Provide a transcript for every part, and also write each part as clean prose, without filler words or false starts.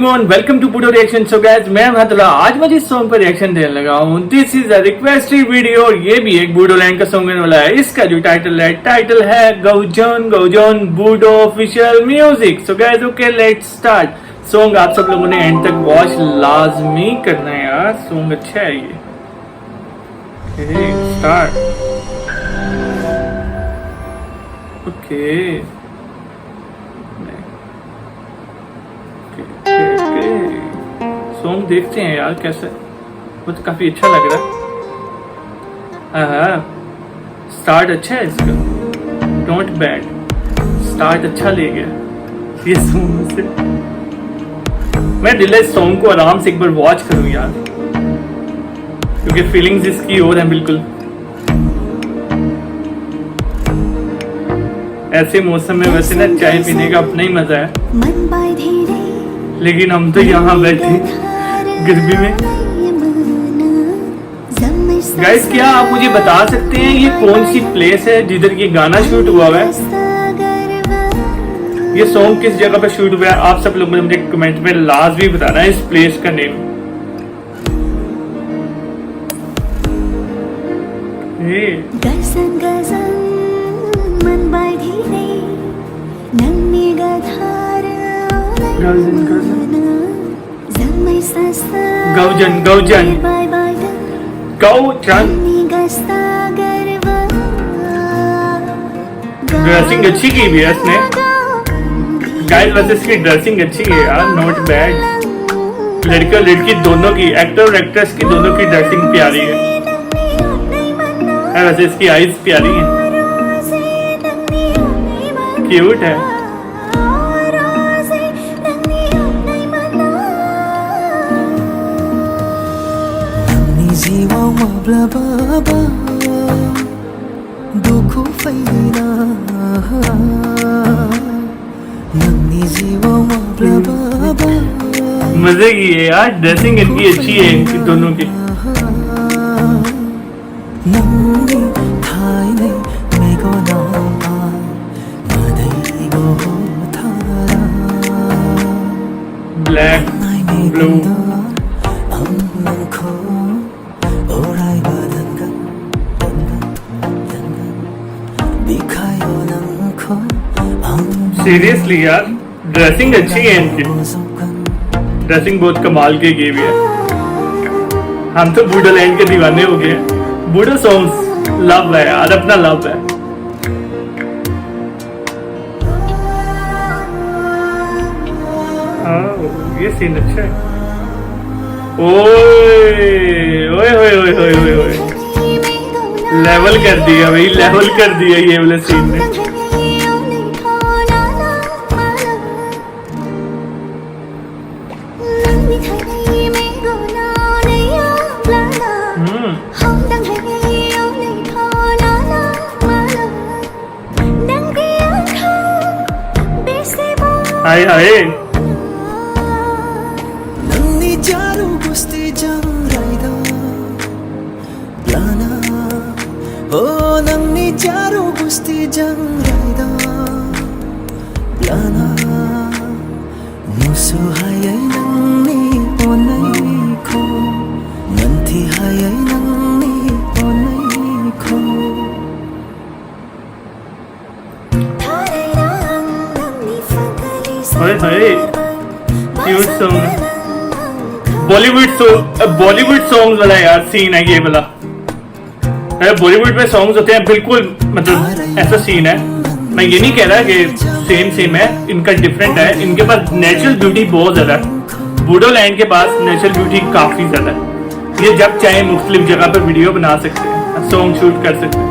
Everyone, welcome to Budo reaction. So guys, मैं महतुल्ला आज मैं जिस सॉन्ग पर रिएक्शन देने लगा हूँ, this is a requested video और ये भी एक बूडो लैंड का सॉन्ग होने वाला है। इसका जो टाइटल है गौजन Budo official music. So guys, okay let's start. Song आप सब लोगों ने एंड तक वॉच लाजमी करना है यार, सॉन्ग अच्छा है ये। स्टार्ट। ओके सॉन्ग देखते हैं यार कैसे, वो तो काफी अच्छा लग रहा है। स्टार्ट अच्छा है इसका, नॉट बैड, स्टार्ट अच्छा ले गया ये सॉन्ग से। मैं दिल इस सॉन्ग को आराम से एक बार वॉच करूं यार, क्योंकि फीलिंग्स इसकी और हैं बिल्कुल। ऐसे मौसम में वैसे ना चाय पीने का अपना ही मजा है, लेकिन हम तो यहाँ बैठे गर्मी में। गाइस, क्या आप मुझे बता सकते हैं ये कौन सी प्लेस है जिधर ये गाना शूट हुआ है? ये सॉन्ग किस जगह पे शूट हुआ है? आप सब लोग मुझे कमेंट में लाजमी बताना है इस प्लेस का नेम। गौजन ड्रेसिंग अच्छी की भी है इसने। गाइस, वैसे इसकी ड्रेसिंग अच्छी है यार, नॉट बैड। लड़के और लड़की दोनों की, एक्टर और एक्ट्रेस की दोनों की ड्रेसिंग प्यारी है। वैसे इसकी आईज प्यारी है, क्यूट है। मजे की है यार, ड्रेसिंग इनकी अच्छी है, इनकी दोनों की। ब्लैक ब्लू सीरियसली यार, ड्रेसिंग अच्छी है इनकी, ड्रेसिंग बहुत कमाल की भी है। हम तो बूडो लैंड के दीवाने हो गए। बूडो सॉन्ग्स लव है यार, अपना लव है। ये सीन अच्छा है। ओए ओए ओए ओए ओए ओए, लेवल कर दिया भाई, लेवल कर दिया ये वाले सीन ने। हाय हाय, क्यूट सॉन्ग, बॉलीवुड सॉन्ग वाला यार सीन है ये वाला। बॉलीवुड में सॉन्ग्स होते हैं बिल्कुल, मतलब ऐसा सीन है। मैं ये नहीं कह रहा कि सेम है, इनका डिफरेंट है। इनके पास नेचुरल ब्यूटी बहुत ज्यादा है, बूडो लैंड के पास नेचुरल ब्यूटी काफी ज्यादा है। ये जब चाहे मुख्तलिफ जगह पर वीडियो बना सकते हैं, सॉन्ग शूट कर सकते हैं।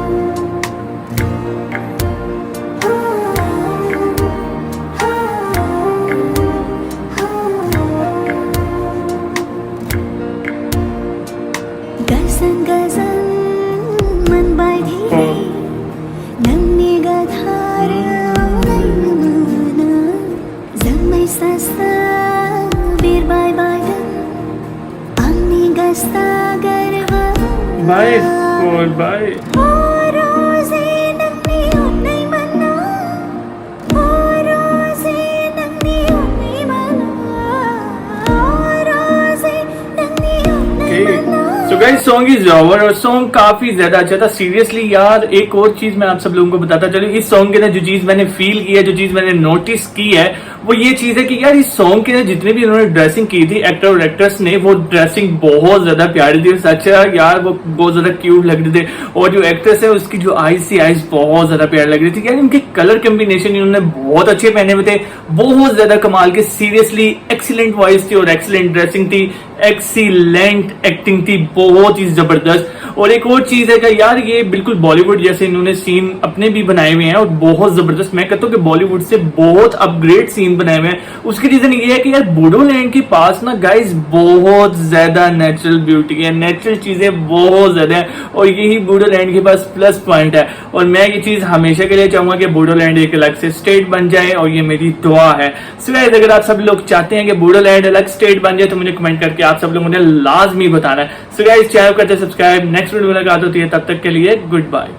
बाय और bye. Guys song is over और सॉन्ग काफी ज्यादा अच्छा था सीरियसली यार। एक और चीज मैं आप सब लोगों को बताता चलूं, इस सॉन्ग के अंदर जो चीज मैंने फील की है, जो चीज मैंने नोटिस की है, वो ये चीज है कि यार इस सॉन्ग के अंदर जितने भी उन्होंने ड्रेसिंग की थी एक्टर और एक्ट्रेस ने, वो ड्रेसिंग बहुत ज्यादा प्यारी थी। सच है यार, वो बहुत ज्यादा क्यूट लग रहे थे। और जो एक्ट्रेस है उसकी जो आईज थी, आईज बहुत ज्यादा प्यारी लग रही थी यार। इनके कलर कॉम्बिनेशन इन्होंने बहुत अच्छे पहने हुए थे, बहुत ज्यादा कमाल के। सीरियसली एक्सीलेंट वॉइस थी और एक्सीलेंट ड्रेसिंग थी, एक्सीलेंट एक्टिंग थी, बहुत ही जबरदस्त। और एक और चीज है कि यार ये बिल्कुल बॉलीवुड जैसे इन्होंने सीन अपने भी बनाए हुए हैं और बहुत जबरदस्त। मैं कहता हूँ कि बॉलीवुड से बहुत अपग्रेड सीन बनाए हुए हैं। उसकी रीजन ये है कि यार बूडोलैंड के पास ना गाइस बहुत ज्यादा नेचुरल ब्यूटी है, नेचुरल चीजें बहुत ज्यादा है और यही बूडोलैंड के पास प्लस पॉइंट है। और मैं ये चीज हमेशा के लिए चाहूंगा कि बूडोलैंड एक अलग से स्टेट बन जाए और ये मेरी दुआ है। सो गाइस अगर आप सब लोग चाहते हैं कि बूडोलैंड अलग स्टेट बन जाए तो मुझे कमेंट करके आप सब लोगों ने लाजमी बताना है। सो गाइस चैनल करते सब्सक्राइब। नेक्स्ट वीडियो मुलाकात होती है, तब तक के लिए गुड बाय।